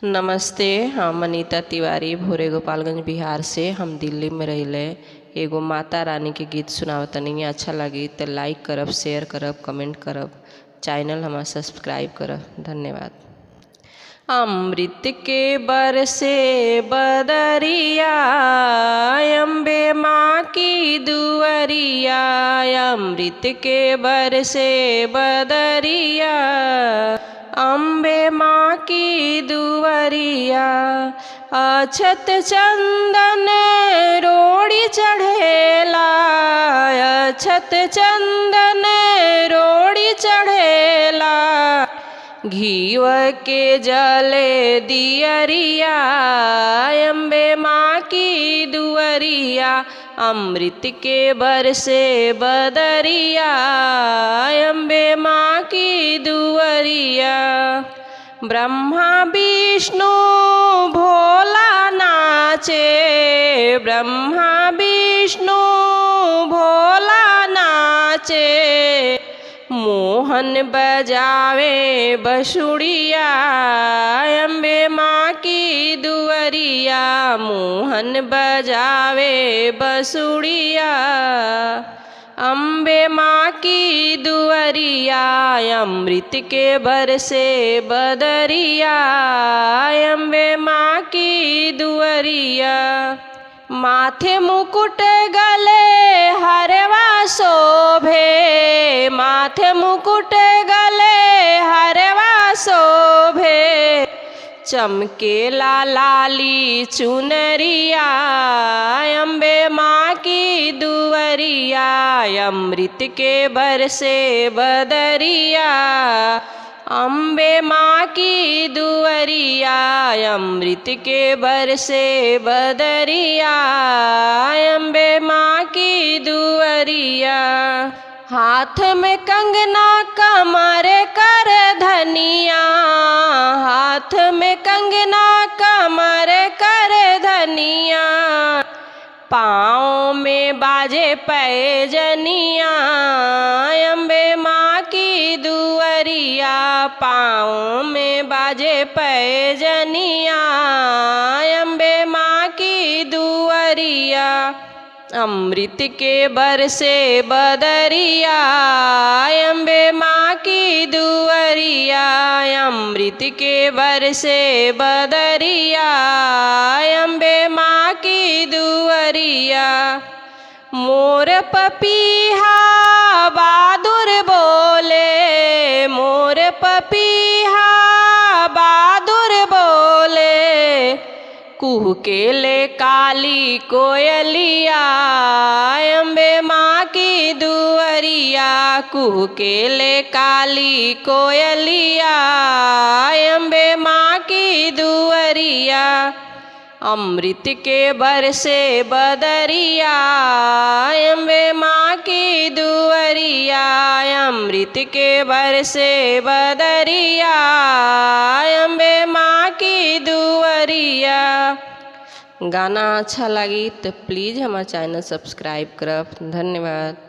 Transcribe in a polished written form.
नमस्ते। हम अनीता तिवारी भोरे गोपालगंज बिहार से हम दिल्ली में रहिले। एगो माता रानी के गीत सुनावतनी। अच्छा लगी तो लाइक करब, शेयर करब, कमेंट करब, चैनल हमारा सब्सक्राइब करब। धन्यवाद। अमृत के बरसे बदरिया, अम्बे माँ की दुअरिया। अमृत के बरसे बदरिया, अम्बे माँ की दुअरिया। अछत चंदन रोड़ी चढ़ेला, अछत चंदन रोड़ी चढ़ेला। घीव के जले दियरिया, अम्बे माँ की दुअरिया। अमृत के बरसे बदरिया, अम्बे माँ की दुअरिया। ब्रह्मा विष्णु भोला नाचे, ब्रह्मा विष्णु भोला नाचे। मोहन बजावे बसुड़िया, अम्बे माँ की दुअरिया। मोहन बजावे बसुड़िया, अम्बे माँ की दुअरिया। अमृत के बरसे बदरिया, अम्बे माँ की दुअरिया। माथे मुकुट गले हरवा शोभे, माथे मुकुट गले हरवा शोभे। चमकेला लाली चुनरिया, अम्बे माँ की दुअरिया। अमृत के बरसे बदरिया, अम्बे माँ की दुअरिया। अमृत के बरसे बदरिया, अम्बे माँ की दुअरिया। हाथ में कंगना कमर कर धनिया, हाथ में कंगना कमर कर धनिया। पाँव में बाजे पैजनिया, अम्बे माँ की दुअरिया। पाँव में बाजे पैजनिया, अम्बे माँ की दुअरिया। अमृत के बरसे बदरिया, अम्बे माँ की दुअरिया। अमृत के बरसे बदरिया, अम्बे माँ की दुअरिया। मोर पपीहा बहादुर बोले, मोर पपीहा बहादुर बोले। कुह के ले काली कोयलिया, अम्बे माँ की दुअरिया। कुह के ले काली कोयलिया, अम्बे माँ की दुअरिया। अमृत के बरसे बदरिया, अम्बे माँ की दुअरिया। अमृत के बरसे बदरिया, अम्बे माँ की दुअरिया। गाना अच्छा लगी तो प्लीज़ हमारा चैनल सब्सक्राइब करब। धन्यवाद।